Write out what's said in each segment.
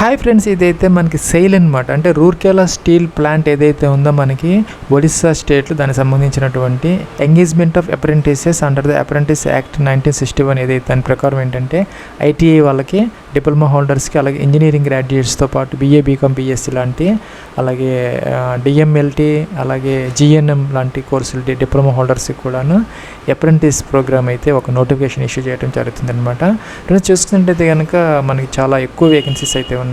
Hi friends, ఇదైతే మనకి SAIL అనమాట. అంటే రూర్కెలా స్టీల్ ప్లాంట్ ఏదైతే ఉందో మనకి ఒడిస్సా స్టేట్లో దానికి సంబంధించినటువంటి engagement of apprentices under the apprentice act 1961 ఏదైతే దాని ప్రకారం ఏంటంటే ఐటీఐ వాళ్ళకి, డిప్లొమా హోల్డర్స్కి, అలాగే ఇంజనీరింగ్ గ్రాడ్యుయేట్స్తో పాటు బీఏ, బీకామ్, బీఎస్సీ లాంటి, అలాగే డిఎంఎల్టీ, అలాగే జిఎన్ఎం లాంటి కోర్సులు డిప్లొమా హోల్డర్స్కి కూడాను అప్రెంటిస్ ప్రోగ్రామ్ అయితే ఒక నోటిఫికేషన్ ఇష్యూ చేయడం జరుగుతుంది అనమాట. చూసుకుంటే కనుక మనకి చాలా ఎక్కువ వేకెన్సీస్ అయితే ఉన్నాయి.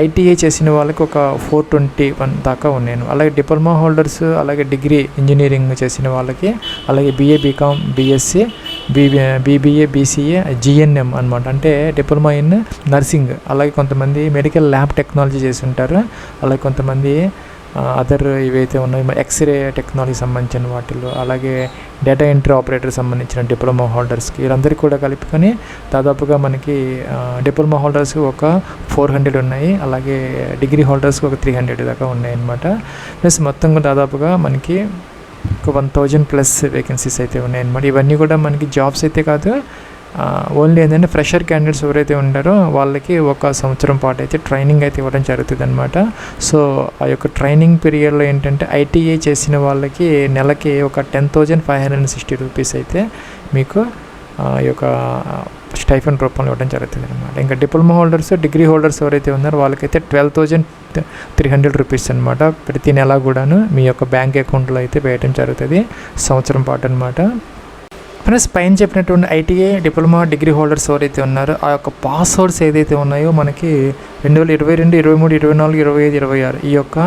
ఐటీఐ చేసిన వాళ్ళకి ఒక 421 దాకా ఉన్నాను. అలాగే డిప్లొమా హోల్డర్స్, అలాగే డిగ్రీ ఇంజనీరింగ్ చేసిన వాళ్ళకి, అలాగే BA, BCom, BSc, BBA, BCA, GNM అనమాట. అంటే డిప్లొమా ఇన్ నర్సింగ్. అలాగే కొంతమంది మెడికల్ ల్యాబ్ టెక్నాలజీ చేసి ఉంటారు. అలాగే కొంతమంది అదర్ ఇవైతే ఉన్నాయి ఎక్స్రే టెక్నాలజీ సంబంధించిన వాటిల్లో, అలాగే డేటా ఎంట్రీ ఆపరేటర్ సంబంధించిన డిప్లొమా హోల్డర్స్కి, వీళ్ళందరికీ కూడా కలుపుకొని దాదాపుగా మనకి డిప్లొమా హోల్డర్స్కి ఒక 400 ఉన్నాయి. అలాగే డిగ్రీ హోల్డర్స్కి ఒక 300 దాకా ఉన్నాయి అన్నమాట. ప్లస్ మొత్తంగా దాదాపుగా మనకి ఒక 1000+ వేకెన్సీస్ అయితే ఉన్నాయన్నమాట. ఇవన్నీ కూడా మనకి జాబ్స్ అయితే కాదు, ఓన్లీ ఏంటంటే ఫ్రెషర్ క్యాండిడేట్స్ ఎవరైతే ఉంటారో వాళ్ళకి 1 సంవత్సరం పాటు అయితే ట్రైనింగ్ అయితే ఇవ్వడం జరుగుతుంది అనమాట. సో ఆ యొక్క ట్రైనింగ్ పీరియడ్లో ఏంటంటే ఐటీఐ చేసిన వాళ్ళకి నెలకి ఒక 10,560 రూపీస్ అయితే మీకు ఈ యొక్క స్టైఫండ్ రూపంలో ఇవ్వడం జరుగుతుంది అనమాట. ఇంకా డిప్లొమా హోల్డర్స్, డిగ్రీ హోల్డర్స్ ఎవరైతే ఉన్నారో వాళ్ళకైతే 12,300 రూపీస్ అనమాట. ప్రతి నెల కూడాను మీ యొక్క బ్యాంక్ అకౌంట్లో అయితే వేయడం జరుగుతుంది సంవత్సరం పాటు అనమాట. ప్లస్ పైన చెప్పినటువంటి ఐటీఐ, డిప్లొమా, డిగ్రీ హోల్డర్స్ ఎవరైతే ఉన్నారో ఆ యొక్క పాస్వర్డ్స్ ఏదైతే ఉన్నాయో మనకి 2022, 23, 24, 25, 26 ఈ యొక్క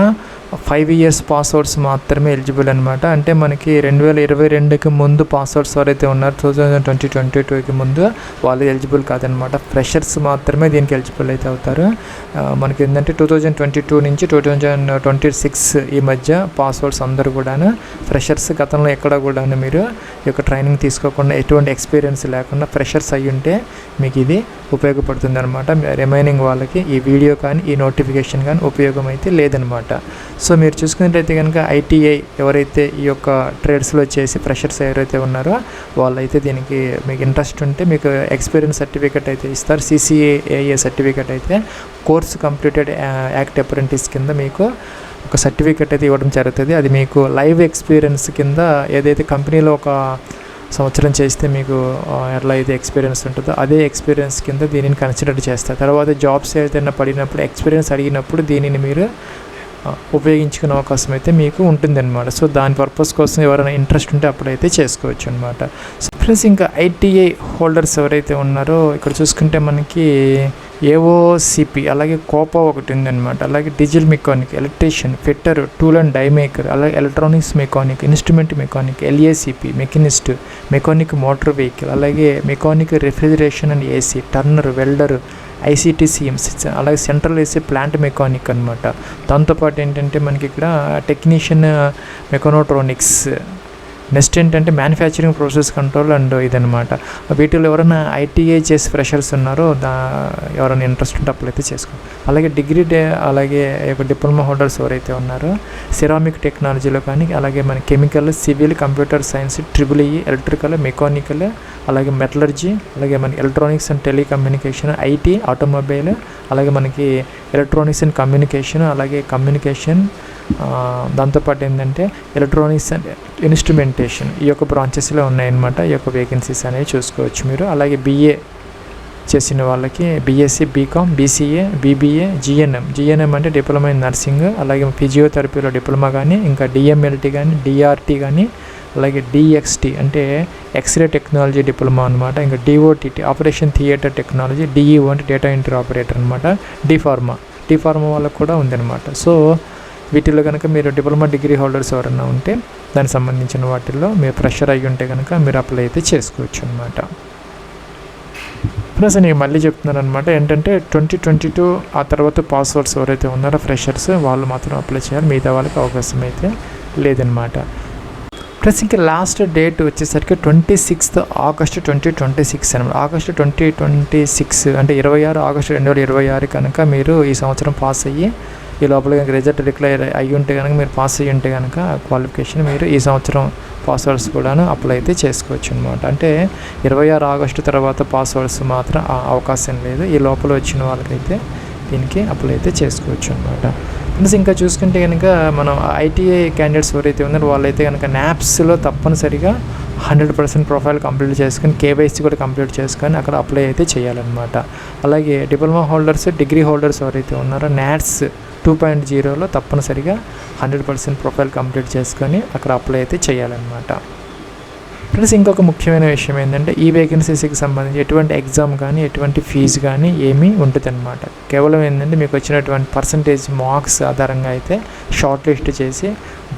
5 years పాస్వర్డ్స్ మాత్రమే ఎలిజిబుల్ అనమాట. అంటే మనకి 2022కి ముందు పాస్వర్డ్స్ ఎవరైతే ఉన్నారో 2022కి ముందు వాళ్ళు ఎలిజిబుల్ కాదనమాట. ఫ్రెషర్స్ మాత్రమే దీనికి ఎలిజిబుల్ అయితే అవుతారు. మనకి ఏంటంటే 2022 నుంచి 2026 ఈ మధ్య పాస్వర్డ్స్ అందరూ కూడా ఫ్రెషర్స్. గతంలో ఎక్కడ కూడా మీరు ఈ యొక్క ట్రైనింగ్ తీసుకోకుండా, ఎటువంటి ఎక్స్పీరియన్స్ లేకుండా ఫ్రెషర్స్ అయ్యి ఉంటే మీకు ఇది ఉపయోగపడుతుంది అనమాట. రిమైనింగ్ వాళ్ళకి ఈ వీడియో కానీ, ఈ నోటిఫికేషన్ కానీ ఉపయోగం అయితే లేదనమాట. సో మీరు చూసుకున్నట్లయితే కనుక ఐటీఐ ఎవరైతే ఈ యొక్క ట్రేడ్స్లో చేసి ఫ్రెషర్స్ ఎవరైతే ఉన్నారో వాళ్ళైతే దీనికి మీకు ఇంట్రెస్ట్ ఉంటే మీకు ఎక్స్పీరియన్స్ సర్టిఫికేట్ అయితే ఇస్తారు. CCAA సర్టిఫికేట్ అయితే కోర్స్ కంప్లీటెడ్ యాక్ట్ అప్రెంటిస్ కింద మీకు ఒక సర్టిఫికేట్ అయితే ఇవ్వడం జరుగుతుంది. అది మీకు లైవ్ ఎక్స్పీరియన్స్ కింద ఏదైతే కంపెనీలో ఒక సంవత్సరం చేస్తే మీకు ఎట్లా అయితే ఎక్స్పీరియన్స్ ఉంటుందో అదే ఎక్స్పీరియన్స్ కింద దీనిని కన్సిడర్ చేస్తారు. తర్వాత జాబ్స్ ఏదైనా పడినప్పుడు ఎక్స్పీరియన్స్ అడిగినప్పుడు దీనిని మీరు ఉపయోగించుకునే అవకాశం అయితే మీకు ఉంటుందన్నమాట. సో దాని పర్పస్ కోసం ఎవరైనా ఇంట్రెస్ట్ ఉంటే అప్పుడైతే చేసుకోవచ్చు అనమాట. సో ప్లస్ ఇంకా ఐటీఐ హోల్డర్స్ ఎవరైతే ఉన్నారో ఇక్కడ చూసుకుంటే మనకి ఏఓసిపి, అలాగే కోపా ఒకటి ఉందన్నమాట. అలాగే diesel mechanic, electrician, fitter, tool and die maker, అలాగే electronics mechanic, instrument mechanic, LACP, machinist, mechanic motor vehicle, అలాగే mechanic refrigeration and AC, turner, welder, ICTCMs, అలాగే సెంట్రల్ ఏసీ ప్లాంట్ మెకానిక్ అనమాట. దాంతోపాటు ఏంటంటే మనకి ఇక్కడ టెక్నీషియన్ మెకానోట్రానిక్స్, నెక్స్ట్ ఏంటంటే manufacturing process control and ఇదనమాట. వీటిలో ఎవరైనా ఐటీఐ చేసి ఫ్రెషర్స్ ఉన్నారో ఎవరైనా ఇంట్రెస్ట్ ఉంటే అప్పుడైతే చేసుకోండి. అలాగే డిగ్రీ అలాగే డిప్లొమా హోల్డర్స్ ఎవరైతే ఉన్నారో సిరామిక్ టెక్నాలజీలో కానీ, అలాగే మన chemical, civil, computer science, triple E, electrical, mechanical, అలాగే మెటలర్జీ, అలాగే మనకి electronics and telecommunication, IT, automobile, అలాగే మనకి ఎలక్ట్రానిక్స్ అండ్ కమ్యూనికేషన్, అలాగే కమ్యూనికేషన్, దాంతోపాటు ఏంటంటే ఎలక్ట్రానిక్స్ అండ్ ఇన్స్ట్రుమెంటేషన్, ఈ యొక్క బ్రాంచెస్లో ఉన్నాయన్నమాట. ఈ యొక్క వేకెన్సీస్ అనేవి చూసుకోవచ్చు మీరు. అలాగే బీఏ చేసిన వాళ్ళకి BSc, BCom, BCA, BBA, GNM అంటే డిప్లొమా ఇన్ నర్సింగ్, అలాగే ఫిజియోథెరపీలో డిప్లొమా కానీ, ఇంకా డిఎంఎల్టీ కానీ, డిఆర్టీ కానీ, అలాగే డిఎక్స్టీ అంటే ఎక్స్రే టెక్నాలజీ డిప్లొమా అనమాట. ఇంకా డిఓటీటీ ఆపరేషన్ థియేటర్ టెక్నాలజీ, డిఈఓ అంటే డేటా ఎంట్రీ ఆపరేటర్ అనమాట. డిఫార్మా వాళ్ళకు కూడా ఉందన్నమాట. సో వీటిలో కనుక మీరు డిప్లొమా, డిగ్రీ హోల్డర్స్ ఎవరైనా ఉంటే దానికి సంబంధించిన వాటిల్లో మీరు ఫ్రెషర్ అయ్యి ఉంటే కనుక మీరు అప్లై అయితే చేసుకోవచ్చు అనమాట. ప్లస్ నేను మళ్ళీ చెప్తున్నాను అనమాట ఏంటంటే 2022 ఆ తర్వాత పాస్వర్డ్స్ ఎవరైతే ఉన్నారో ఫ్రెషర్స్ వాళ్ళు మాత్రం అప్లై చేయాలి, మిగతా వాళ్ళకి అవకాశం అయితే లేదనమాట. ప్లస్ ఇంకా లాస్ట్ డేట్ వచ్చేసరికి 26 ఆగస్టు 2026 అనమాట. ఆగస్టు 2026 అంటే 26 ఆగస్టు 2026 కనుక మీరు ఈ సంవత్సరం పాస్ అయ్యి ఈ లోపల రిజల్ట్ డిక్లేర్ అయ్యి ఉంటే కనుక, మీరు పాస్ అయ్యి ఉంటే కనుక క్వాలిఫికేషన్ మీరు ఈ సంవత్సరం పాస్వర్డ్స్ కూడాను అప్లై అయితే చేసుకోవచ్చు అనమాట. అంటే 26 ఆగస్టు తర్వాత పాస్వర్డ్స్ మాత్రం అవకాశం లేదు. ఈ లోపల వచ్చిన వాళ్ళకైతే దీనికి అప్లై అయితే చేసుకోవచ్చు అనమాట. ప్లస్ ఇంకా చూసుకుంటే కనుక మనం ఐటీఐ క్యాండిడేట్స్ ఎవరైతే ఉన్నారో వాళ్ళైతే కనుక న్యాప్స్లో తప్పనిసరిగా 100% ప్రొఫైల్ కంప్లీట్ చేసుకొని కేవైసీ కూడా కంప్లీట్ చేసుకొని అక్కడ అప్లై అయితే చేయాలన్నమాట. అలాగే డిప్లొమా హోల్డర్స్, డిగ్రీ హోల్డర్స్ ఎవరైతే ఉన్నారో NATS 2.0లో తప్పనిసరిగా 100% ప్రొఫైల్ కంప్లీట్ చేసుకొని అక్కడ అప్లై అయితే చేయాలన్నమాట. ప్లస్ ఇంకొక ముఖ్యమైన విషయం ఏంటంటే ఈ వేకెన్సీస్కి సంబంధించి ఎటువంటి ఎగ్జామ్ కానీ ఎటువంటి ఫీజు కానీ ఏమీ ఉంటుంది అనమాట. కేవలం ఏంటంటే మీకు వచ్చినటువంటి పర్సంటేజ్ మార్క్స్ ఆధారంగా అయితే షార్ట్ లిస్ట్ చేసి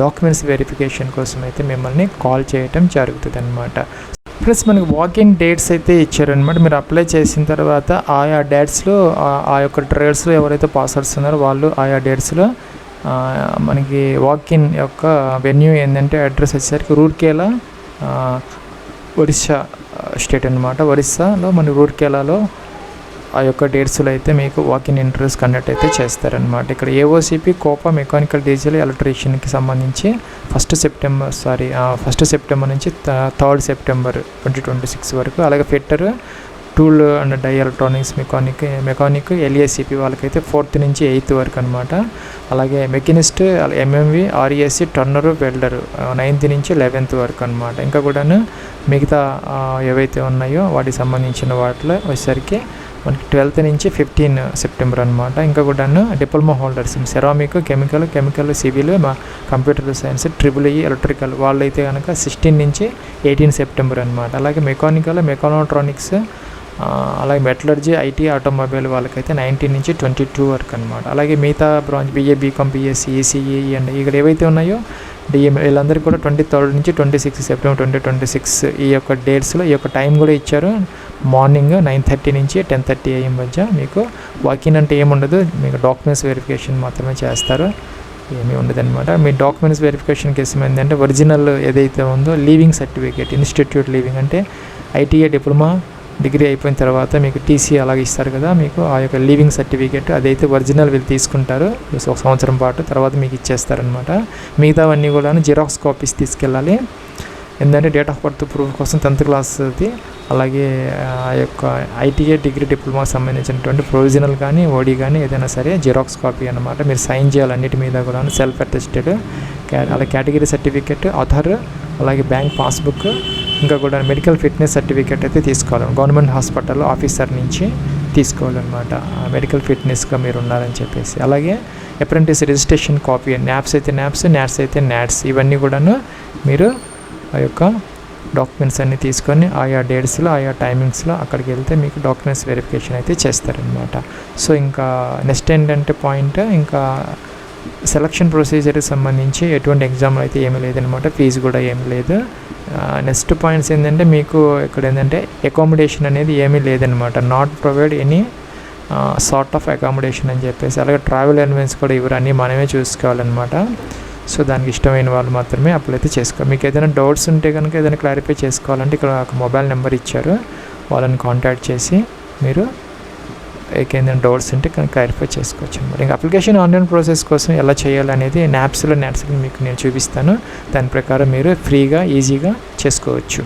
డాక్యుమెంట్స్ వెరిఫికేషన్ కోసం అయితే మిమ్మల్ని కాల్ చేయటం జరుగుతుంది అనమాట. ప్లస్ మనకి వాకిన్ డేట్స్ అయితే ఇచ్చారనమాట. మీరు అప్లై చేసిన తర్వాత ఆయా డేట్స్లో ఆ యొక్క ట్రయల్స్లో ఎవరైతే పాస్ అవుతున్నారో వాళ్ళు ఆయా డేట్స్లో మనకి వాకిన్ యొక్క వెన్యూ ఏంటంటే అడ్రస్ వచ్చేసరికి రూర్కేలా, ఒరిస్సా స్టేట్ అనమాట. ఒరిస్సాలో మన రూర్కేలాలో ఆ యొక్క డేట్స్లో అయితే మీకు వాకిన్ ఇంటర్వ్యూస్ కండక్ట్ అయితే చేస్తారనమాట. ఇక్కడ ఏఓసిపి, కోపా, మెకానికల్, డీజిల్, ఎలక్ట్రీషియన్కి సంబంధించి 1 సెప్టెంబర్ నుంచి 3 సెప్టెంబర్ 2026 వరకు. అలాగే fitter, tool and die electronics mechanic LACP వాళ్ళకైతే 4th నుంచి 8th వరకు అనమాట. అలాగే machinist, MMV, RESC, turner, welder 9th నుంచి 11th వరకు అనమాట. ఇంకా కూడాను మిగతా ఏవైతే ఉన్నాయో వాటికి సంబంధించిన వాటిలో వచ్చేసరికి మనకి 12th నుంచి 15 సెప్టెంబర్ అనమాట. ఇంకా కూడాను diploma holders ceramic, chemical, civil, computer science, EEE, electrical వాళ్ళైతే కనుక 16 నుంచి 18 సెప్టెంబర్ అనమాట. అలాగే మెకానోట్రానిక్స్, అలాగే మెటలర్జీ, ఐటీ, ఆటోమొబైల్ వాళ్ళకైతే 19 నుంచి 22 వరకు అనమాట. అలాగే మిగతా branch BA, BCom, BSc, ECE and ఇక్కడ ఏవైతే ఉన్నాయో డిఎం వీళ్ళందరికీ కూడా 23rd నుంచి 26 సెప్టెంబర్ 2026 ఈ యొక్క డేట్స్లో ఈ యొక్క టైం కూడా ఇచ్చారు. మార్నింగ్ 9:30 నుంచి 10:30 AM మధ్య మీకు వాకిన్ అంటే ఏముండదు, మీకు డాక్యుమెంట్స్ వెరిఫికేషన్ మాత్రమే చేస్తారు, ఏమీ ఉండదన్నమాట. మీ డాక్యుమెంట్స్ వెరిఫికేషన్ కేసు ఏంటంటే ఒరిజినల్ ఏదైతే ఉందో లీవింగ్ సర్టిఫికేట్, ఇన్స్టిట్యూట్ లీవింగ్ అంటే ఐటీఐ డిప్లొమా డిగ్రీ అయిపోయిన తర్వాత మీకు టీసీ అలాగే ఇస్తారు కదా, మీకు ఆ యొక్క లీవింగ్ సర్టిఫికేట్ అదైతే ఒరిజినల్ వీళ్ళు తీసుకుంటారు 1 సంవత్సరం పాటు, తర్వాత మీకు ఇచ్చేస్తారనమాట. మిగతావన్నీ కూడా జిరాక్స్ కాపీస్ తీసుకెళ్ళాలి. ఏంటంటే డేట్ ఆఫ్ బర్త్ ప్రూఫ్ కోసం 10th క్లాస్ది, అలాగే ఆ యొక్క ఐటీఐ డిగ్రీ డిప్లొమాకి సంబంధించినటువంటి ప్రొవిజనల్ కానీ ఓడి కానీ ఏదైనా సరే జిరాక్స్ కాపీ అనమాట. మీరు సైన్ చేయాలి అన్నిటి మీద కూడా, సెల్ఫ్ అటెస్టెడ్, అలాగే కేటగిరీ సర్టిఫికేట్, ఆధార్, అలాగే బ్యాంక్ పాస్బుక్, ఇంకా కూడా మెడికల్ ఫిట్నెస్ సర్టిఫికేట్ అయితే తీసుకోవాలి. గవర్నమెంట్ హాస్పిటల్ ఆఫీసర్ నుంచి తీసుకోవాలన్నమాట, మెడికల్ ఫిట్నెస్గా మీరు ఉన్నారని చెప్పేసి. అలాగే అప్రెంటిస్ రిజిస్ట్రేషన్ కాపీ, న్యాప్స్ అయితే న్యాప్స్, NATS అయితే NATS, ఇవన్నీ కూడాను మీరు ఆ యొక్క డాక్యుమెంట్స్ అన్నీ తీసుకొని ఆయా డేట్స్లో ఆయా టైమింగ్స్లో అక్కడికి వెళ్తే మీకు డాక్యుమెంట్స్ వెరిఫికేషన్ అయితే చేస్తారనమాట. సో ఇంకా నెక్స్ట్ ఏంటంటే పాయింట్, ఇంకా సెలక్షన్ ప్రొసీజర్కి సంబంధించి ఎటువంటి ఎగ్జామ్ అయితే ఏమీ లేదనమాట, ఫీజు కూడా ఏమీ లేదు. నెక్స్ట్ పాయింట్స్ ఏంటంటే మీకు ఇక్కడ ఏంటంటే అకామిడేషన్ అనేది ఏమీ లేదనమాట, not provide any sort of accommodation అని చెప్పేసి. అలాగే ట్రావెల్ అలవెన్స్ కూడా ఇవన్నీ అన్నీ మనమే చూసుకోవాలన్నమాట. సో దానికి ఇష్టమైన వాళ్ళు మాత్రమే అప్లై అయితే చేసుకోవాలి. మీకు ఏదైనా డౌట్స్ ఉంటే కనుక, ఏదైనా క్లారిఫై చేసుకోవాలంటే ఇక్కడ ఒక మొబైల్ నెంబర్ ఇచ్చారు, వాళ్ళని కాంటాక్ట్ చేసి మీరు ఏదైనా డౌట్స్ ఉంటే క్లారిఫై చేసుకోవచ్చు అనమాట. ఇంకా అప్లికేషన్ ఆన్లైన్ ప్రాసెస్ కోసం ఎలా చేయాలనేది NATSలో మీకు నేను చూపిస్తాను, దాని ప్రకారం మీరు ఫ్రీగా ఈజీగా చేసుకోవచ్చు.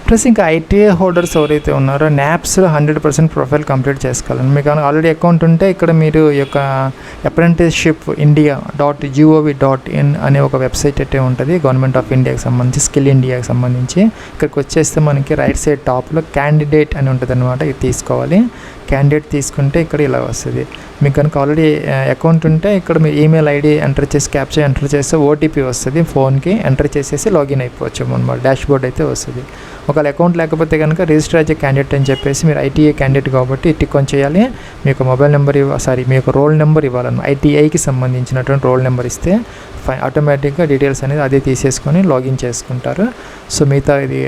ప్లస్ ఇంకా ఐటీఐ హోల్డర్స్ ఎవరైతే ఉన్నారో NAPSలో 100% ప్రొఫైల్ కంప్లీట్ చేసుకోవాలని, మీకు ఆల్రెడీ అకౌంట్ ఉంటే ఇక్కడ మీరు ఈ యొక్క apprenticeshipindia.gov.in అనే ఒక వెబ్సైట్ అయితే ఉంటుంది, గవర్నమెంట్ ఆఫ్ ఇండియాకి సంబంధించి, స్కిల్ ఇండియాకి సంబంధించి. ఇక్కడికి వచ్చేస్తే మనకి రైట్ సైడ్ టాప్లో క్యాండిడేట్ అని ఉంటుంది అనమాట, ఇది తీసుకోవాలి. క్యాండిడేట్ తీసుకుంటే ఇక్కడ ఇలా వస్తుంది. మీకు కనుక ఆల్రెడీ అకౌంట్ ఉంటే ఇక్కడ మీ ఈమెయిల్ ఐడి ఎంటర్ చేసి క్యాప్చర్ ఎంటర్ చేస్తే ఓటీపీ వస్తుంది, ఫోన్కి ఎంటర్ చేసేసి లాగిన్ అయిపోవచ్చు అనమాట, డాష్బోర్డ్ అయితే వస్తుంది. ఒకవేళ అకౌంట్ లేకపోతే కనుక రిజిస్టర్ అయ్యే క్యాండిడేట్ అని చెప్పేసి మీరు ఐటీఐ క్యాండిడేట్ కాబట్టి టిక్ ఆన్ చేయాలి. మీకు మొబైల్ నెంబర్ మీ యొక్క రోల్ నెంబర్ ఇవ్వాలన్నమాట. ఐటీఐకి సంబంధించినటువంటి రోల్ నెంబర్ ఇస్తే ఆటోమేటిక్గా డీటెయిల్స్ అనేది అదే తీసేసుకొని లాగిన్ చేసుకుంటారు. సో మిగతా ఇది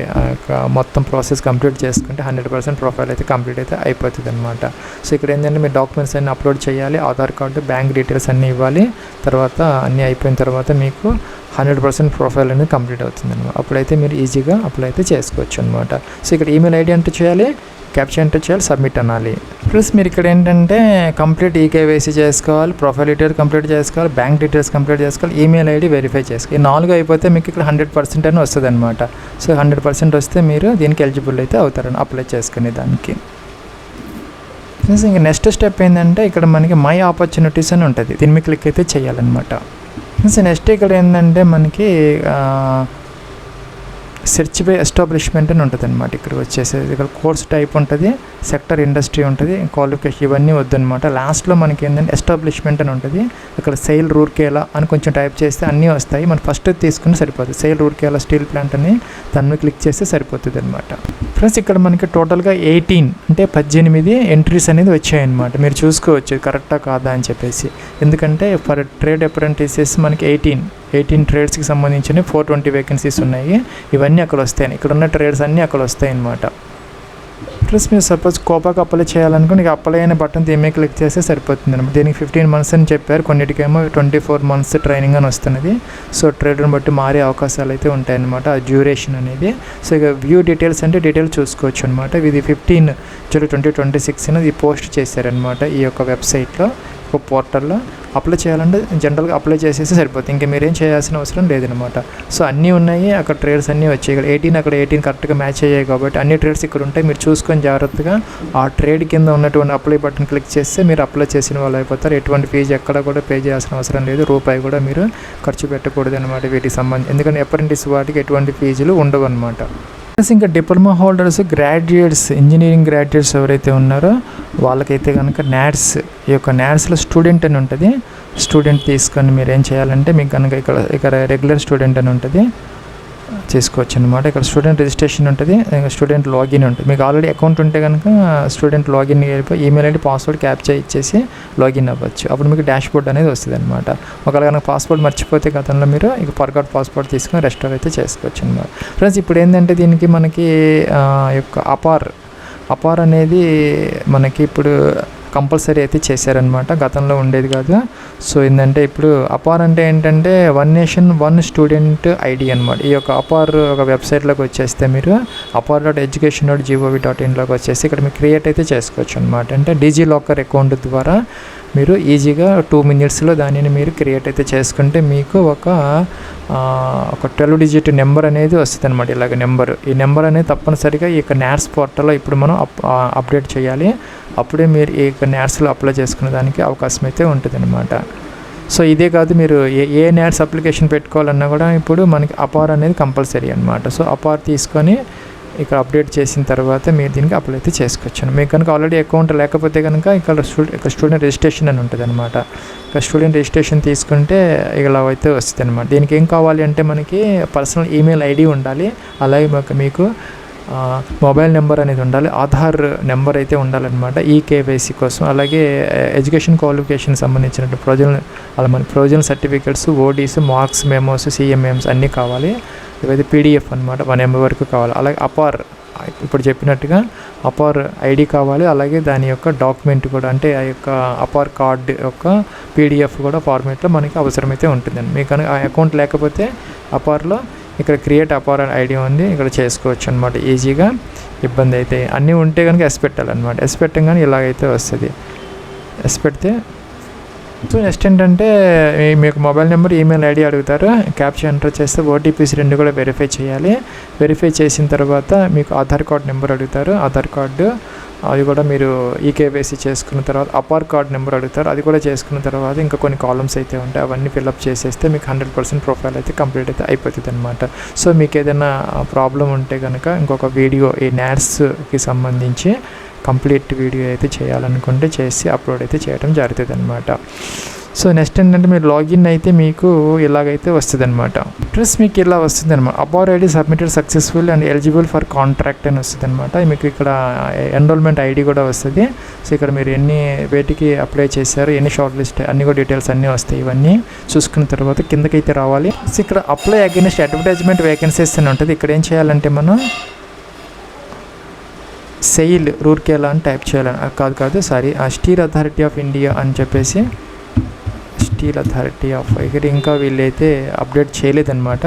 మొత్తం ప్రాసెస్ కంప్లీట్ చేసుకుంటే 100% ప్రొఫైల్ అయితే కంప్లీట్ అయితే అయిపోతుంది అనమాట. సో ఇక్కడ ఏంటంటే మీ డాక్యుమెంట్స్ అన్నీ అప్లోడ్ చేయాలి, ఆధార్ కార్డు, బ్యాంక్ డీటెయిల్స్ అన్నీ ఇవ్వాలి. తర్వాత అన్నీ అయిపోయిన తర్వాత మీకు 100% ప్రొఫైల్ అనేది కంప్లీట్ అవుతుంది అనమాట. అప్పుడైతే మీరు ఈజీగా అప్లై అయితే చేసుకోవచ్చు అనమాట. సో ఇక్కడ ఈమెయిల్ ఐడి ఎంటర్ చేయాలి, క్యాప్చర్ ఎంటర్ చేయాలి, సబ్మిట్ అనాలి. ప్లస్ మీరు ఇక్కడ ఏంటంటే కంప్లీట్ ఈకేవైసీ చేసుకోవాలి, ప్రొఫైల్ డీటెయిల్ కంప్లీట్ చేసుకోవాలి, బ్యాంక్ డీటెయిల్స్ కంప్లీట్ చేసుకోవాలి, ఈమెయిల్ ఐడి వెరిఫై చేసుకోవాలి. ఈ 4 అయిపోతే మీకు ఇక్కడ 100% అని వస్తుంది అనమాట. సో 100% వస్తే మీరు దీనికి ఎలిజిబుల్ అయితే అవుతారని అప్లై చేసుకునే దానికి. ఇంకా నెక్స్ట్ స్టెప్ ఏంటంటే ఇక్కడ మనకి మై ఆపర్చునిటీస్ అని ఉంటుంది, దీని మీద క్లిక్ అయితే చేయాలన్నమాట. నెక్స్ట్ ఇక్కడ ఏంటంటే మనకి సెర్చ్ బై ఎస్టాబ్లిష్మెంట్ అని ఉంటుంది అనమాట. ఇక్కడ వచ్చేసేది ఇక్కడ కోర్స్ టైప్ ఉంటుంది, సెక్టర్ ఇండస్ట్రీ ఉంటుంది, క్వాలిఫికేషన్ ఇవన్నీ వద్దనమాట. లాస్ట్లో మనకి ఏంటంటే ఎస్టాబ్లిష్మెంట్ అని ఉంటుంది. ఇక్కడ సెయిల్ రూర్కేలా అని కొంచెం టైప్ చేస్తే అన్నీ వస్తాయి. మనం ఫస్ట్ తీసుకుని సరిపోతుంది, సెయిల్ రూర్కేలా స్టీల్ ప్లాంట్ అని దాని మీద క్లిక్ చేస్తే సరిపోతుంది అనమాట. ఫ్రెండ్స్ ఇక్కడ మనకి టోటల్గా 18 అంటే 18 ఎంట్రీస్ అనేది వచ్చాయన్నమాట. మీరు చూసుకోవచ్చు కరెక్టా కాదా అని చెప్పేసి. ఎందుకంటే ఫర్ ట్రేడ్ అప్రెంటిసెస్ మనకి 18 ట్రేడ్స్కి సంబంధించిన 420 వేకెన్సీస్ ఉన్నాయి. ఇవన్నీ అక్కడ వస్తాయి, ఇక్కడ ఉన్న ట్రేడ్స్ అన్నీ అక్కడ వస్తాయి అన్నమాట. ప్లస్ మీరు సపోజ్ కోపాకి అప్లై చేయాలనుకుని ఇక అప్లై అయిన బటన్ దీని క్లిక్ చేస్తే సరిపోతుంది అనమాట. దీనికి 15 months అని చెప్పారు, కొన్నిటికేమో 24 months ట్రైనింగ్ అని వస్తున్నది. సో ట్రేడ్ని బట్టి మారే అవకాశాలు అయితే ఉంటాయన్నమాట, ఆ డ్యూరేషన్ అనేది. సో ఇక వ్యూ డీటెయిల్స్ అంటే డీటెయిల్స్ చూసుకోవచ్చు అనమాట. ఇది 15 July 2026 ఇది పోస్ట్ చేశారనమాట ఈ యొక్క వెబ్సైట్లో, ఒక పోర్టల్లో. అప్లై చేయాలంటే జనరల్గా అప్లై చేసేసి సరిపోతుంది, ఇంకా మీరేం చేయాల్సిన అవసరం లేదనమాట. సో అన్నీ ఉన్నాయి, అక్కడ ట్రేడ్స్ అన్నీ వచ్చాయి. ఇక్కడ 18 కరెక్ట్గా మ్యాచ్ అయ్యాయి కాబట్టి అన్ని ట్రేడ్స్ ఇక్కడ ఉంటాయి. మీరు చూసుకొని జాగ్రత్తగా ఆ ట్రేడ్ కింద ఉన్నటువంటి అప్లై బటన్ క్లిక్ చేస్తే మీరు అప్లై చేసిన వాళ్ళు అయిపోతారు. ఎటువంటి ఫీజు ఎక్కడ కూడా పే చేయాల్సిన అవసరం లేదు, రూపాయి కూడా మీరు ఖర్చు పెట్టకూడదు అనమాట వీటికి సంబంధించి. ఎందుకంటే అప్రెంటిస్ వాటికి ఎటువంటి ఫీజులు ఉండవు అనమాట. ఇంకా diploma holders, graduates, engineering graduates ఎవరైతే ఉన్నారో వాళ్ళకైతే కనుక నాట్స్, ఈ యొక్క నాట్స్లో స్టూడెంట్ అని ఉంటుంది. స్టూడెంట్ తీసుకొని మీరు ఏం చేయాలంటే మీకు కనుక ఇక్కడ రెగ్యులర్ స్టూడెంట్ అని ఉంటుంది, చేసుకోవచ్చు అనమాట. ఇక్కడ స్టూడెంట్ రిజిస్ట్రేషన్ ఉంటుంది, స్టూడెంట్ లాగిన్ ఉంటుంది. మీకు ఆల్రెడీ అకౌంట్ ఉంటే కనుక స్టూడెంట్ లాగిన్ వెళ్ళిపోయి ఈమెయిల్ ఐడి పాస్వర్డ్ క్యాప్చర్ ఇచ్చేసి లాగిన్ అవ్వచ్చు. అప్పుడు మీకు డాష్ బోర్డ్ అనేది వస్తుంది అనమాట. ఒకవేళ కనుక పాస్వర్డ్ మర్చిపోతే గతంలో మీరు ఇక ఫర్గాట్ పాస్వర్డ్ తీసుకొని రెస్టోర్ అయితే చేసుకోవచ్చు అనమాట. ఫ్రెండ్స్ ఇప్పుడు ఏంటంటే దీనికి మనకి యొక్క అపార్ అనేది మనకి ఇప్పుడు కంపల్సరీ అయితే చేశారనమాట, గతంలో ఉండేది కాదు. సో ఏంటంటే ఇప్పుడు అపార్ అంటే ఏంటంటే 1 nation 1 student ID అనమాట. ఈ యొక్క అపార్ ఒక వెబ్సైట్లోకి వచ్చేస్తే మీరు apar.education.gov.in వచ్చేసి ఇక్కడ మీరు క్రియేట్ అయితే చేసుకోవచ్చు అనమాట. అంటే డిజిలాకర్ అకౌంట్ ద్వారా మీరు ఈజీగా 2 minutesలో దానిని మీరు క్రియేట్ అయితే చేసుకుంటే మీకు ఒక 12 digit నెంబర్ అనేది వస్తుంది అనమాట. ఇలాగ ఈ నెంబర్ అనేది తప్పనిసరిగా ఈ యొక్క నాట్స్ పోర్టల్లో ఇప్పుడు మనం అప్డేట్ చేయాలి. అప్పుడే మీరు ఈ యొక్క నాట్స్లో అప్లై చేసుకునే దానికి అవకాశం అయితే ఉంటుంది అనమాట. సో ఇదే కాదు, మీరు ఏ నాట్స్ అప్లికేషన్ పెట్టుకోవాలన్నా కూడా ఇప్పుడు మనకి అపార్ అనేది కంపల్సరీ అనమాట. సో అపార్ తీసుకొని ఇక్కడ అప్డేట్ చేసిన తర్వాత మీరు దీనికి అప్లై అయితే చేసుకోవచ్చు. మీకు కనుక ఆల్రెడీ అకౌంట్ లేకపోతే కనుక ఇక్కడ స్టూడెంట్ రిజిస్ట్రేషన్ అని ఉంటుంది అనమాట. ఇక్కడ స్టూడెంట్ రిజిస్ట్రేషన్ తీసుకుంటే ఇలా అయితే వస్తుంది అనమాట. దీనికి ఏం కావాలి అంటే మనకి పర్సనల్ ఈమెయిల్ ఐడి ఉండాలి, అలాగే మీకు మొబైల్ నెంబర్ అనేది ఉండాలి, ఆధార్ నెంబర్ అయితే ఉండాలన్నమాట ఈకేవైసీ కోసం. అలాగే ఎడ్యుకేషన్ క్వాలిఫికేషన్ సంబంధించినట్టు provisional certificates, ODs, marks, memos, CMMs అన్నీ కావాలి. ఇవైతే పీడిఎఫ్ అనమాట 1 MB వరకు కావాలి. అలాగే అపార్ ఇప్పుడు చెప్పినట్టుగా అపార్ ఐడి కావాలి, అలాగే దాని యొక్క డాక్యుమెంట్ కూడా అంటే ఆ యొక్క అపార్ కార్డ్ యొక్క పీడిఎఫ్ కూడా ఫార్మేట్లో మనకి అవసరమైతే ఉంటుందండి. మీకు కనుక ఆ అకౌంట్ లేకపోతే అపార్లో ఇక్కడ క్రియేట్ అపార్ ఐడి ఉంది, ఇక్కడ చేసుకోవచ్చు అనమాట ఈజీగా. ఇబ్బంది అయితే అన్నీ ఉంటే కనుక ఎస్ పెట్టాలన్నమాట. ఎస్ పెట్టగానే ఇలాగైతే వస్తుంది. ఎస్ పెడితే సో నెక్స్ట్ ఏంటంటే మీకు మొబైల్ నెంబర్, ఈమెయిల్ ఐడి అడుగుతారు. క్యాప్చా ఎంటర్ చేస్తే ఓటీపీస్ 2 కూడా వెరిఫై చేయాలి. వెరిఫై చేసిన తర్వాత మీకు ఆధార్ కార్డ్ నెంబర్ అడుగుతారు. ఆధార్ కార్డు అది కూడా మీరు ఈకేవైసీ చేసుకున్న తర్వాత అపార్ కార్డ్ నెంబర్ అడుగుతారు. అది కూడా చేసుకున్న తర్వాత ఇంకా కొన్ని కాలమ్స్ అయితే ఉంటాయి, అవన్నీ ఫిల్అప్ చేసేస్తే మీకు 100% ప్రొఫైల్ అయితే కంప్లీట్ అయితే అయిపోతుంది అనమాట. సో మీకు ఏదైనా ప్రాబ్లం ఉంటే కనుక ఇంకొక వీడియో ఈ నాట్స్కి సంబంధించి కంప్లీట్ వీడియో అయితే చేయాలనుకుంటే చేసి అప్లోడ్ అయితే చేయడం జరుగుతుంది అనమాట. సో నెక్స్ట్ ఏంటంటే మీరు లాగిన్ అయితే మీకు ఇలాగైతే వస్తుంది అనమాట. ప్లస్ మీకు ఇలా వస్తుంది అనమాట, APAAR ID submitted successful and eligible for contract అని వస్తుంది అనమాట. మీకు ఇక్కడ ఎన్రోల్మెంట్ ఐడి కూడా వస్తుంది. సో ఇక్కడ మీరు ఎన్ని వేటికి అప్లై చేశారు, ఎన్ని షార్ట్ లిస్ట్ అన్నీ కూడా డీటెయిల్స్ అన్నీ వస్తాయి. ఇవన్నీ చూసుకున్న తర్వాత కిందకైతే రావాలి. సో ఇక్కడ అప్లై అగైనెస్ట్ అడ్వర్టైజ్మెంట్ వేకెన్సీస్ అని ఉంటుంది. ఇక్కడ ఏం చేయాలంటే మనం సెయిల్ రూర్కేలా అని టైప్ చేయాలని కాదు స్టీల్ అథారిటీ ఆఫ్ ఇండియా అని చెప్పేసి స్టీల్ అథారిటీ ఆఫ్ ఇక్కడ ఇంకా వీళ్ళైతే అప్డేట్ చేయలేదన్నమాట.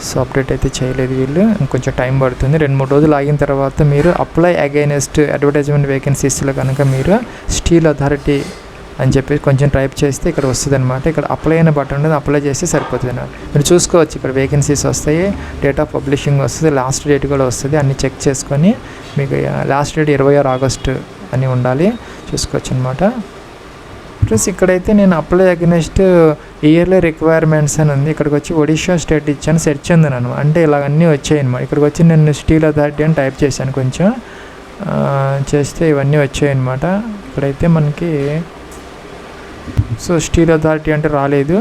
సో అప్డేట్ అయితే చేయలేదు వీళ్ళు, ఇంకొంచెం టైం పడుతుంది. 2-3 రోజులు ఆగిన తర్వాత మీరు అప్లై అగైనెస్ట్ అడ్వర్టైజ్మెంట్ వేకెన్సీస్లో కనుక మీరు స్టీల్ అథారిటీ అని చెప్పి కొంచెం టైప్ చేస్తే ఇక్కడ వస్తుంది అనమాట. ఇక్కడ అప్లై అయిన బటన్ అనేది అప్లై చేస్తే సరిపోతుంది అన్నమాట. మీరు చూసుకోవచ్చు ఇక్కడ వేకెన్సీస్ వస్తాయి, డేట్ ఆఫ్ పబ్లిషింగ్ వస్తుంది, లాస్ట్ డేట్ కూడా వస్తుంది. అన్నీ చెక్ చేసుకొని మీకు లాస్ట్ డేట్ 26 ఆగస్టు అని ఉండాలి, చూసుకోవచ్చు అనమాట. ప్లస్ ఇక్కడైతే నేను అప్లై అగెనెస్ట్ ఇయర్లీ రిక్వైర్మెంట్స్ అని ఉంది. ఇక్కడికి వచ్చి ఒడిషా స్టేట్ ఇచ్చాను, సెర్చ్ చెందాను. అంటే ఇలా అన్నీ వచ్చాయి అనమాట. ఇక్కడికి వచ్చి నేను స్టీల్ అథారిటీ అని టైప్ చేశాను, కొంచెం చేస్తే ఇవన్నీ వచ్చాయి అనమాట. ఇక్కడైతే మనకి సో స్టీల్ అథారిటీ అంటే రాలేదు.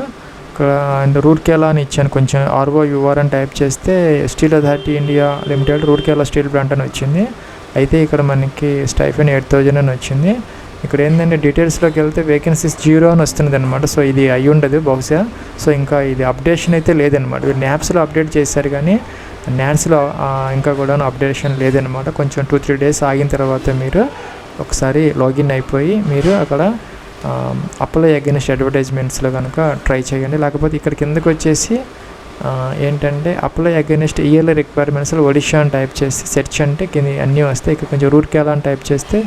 ఇక్కడ అండ్ రూర్కేలా అని ఇచ్చాను, కొంచెం ROUR అని టైప్ చేస్తే steel authority India limited Rourkela steel plant అని వచ్చింది. అయితే ఇక్కడ మనకి స్టైఫెన్ 8,000 అని వచ్చింది. ఇక్కడ ఏంటంటే డీటెయిల్స్లోకి వెళ్తే వేకెన్సీస్ 0 అని వస్తుంది అనమాట. సో ఇది అయి ఉండదు బహుశా. సో ఇంకా ఇది అప్డేషన్ అయితే లేదనమాట. వీళ్ళు న్యాప్స్లో అప్డేట్ చేశారు కానీ న్యాన్స్లో ఇంకా కూడా అప్డేషన్ లేదనమాట. కొంచెం 2-3 డేస్ ఆగిన తర్వాత మీరు ఒకసారి లాగిన్ అయిపోయి మీరు అక్కడ అప్లై అగెన్స్ట్ అడ్వర్టైజ్మెంట్స్లో కనుక ట్రై చేయండి. లేకపోతే ఇక్కడ కిందకు వచ్చేసి ఏంటంటే అప్లై అగెన్స్ట్ ఇయర్లీ రిక్వైర్మెంట్స్లో ఒడిషా అని టైప్ చేసి సెర్చ్ అంటే కింద అన్నీ వస్తాయి. ఇక్కడ కొంచెం రూర్కేలా అని టైప్ చేస్తే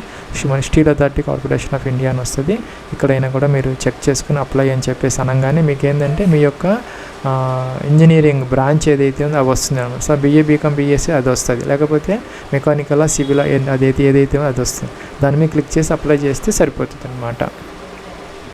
మన steel authority corporation of India అని వస్తుంది. ఇక్కడైనా కూడా మీరు చెక్ చేసుకుని అప్లై అని చెప్పేసి అనగానే మీకు ఏంటంటే మీ యొక్క ఇంజనీరింగ్ బ్రాంచ్ ఏదైతే ఉందో అది వస్తుంది అనమాట. సో BA BCom BSc అది వస్తుంది, లేకపోతే మెకానికల్ సివిల్ ఏదైతే ఉందో అది వస్తుంది. దాని మీద క్లిక్ చేసి అప్లై చేస్తే సరిపోతుంది అనమాట.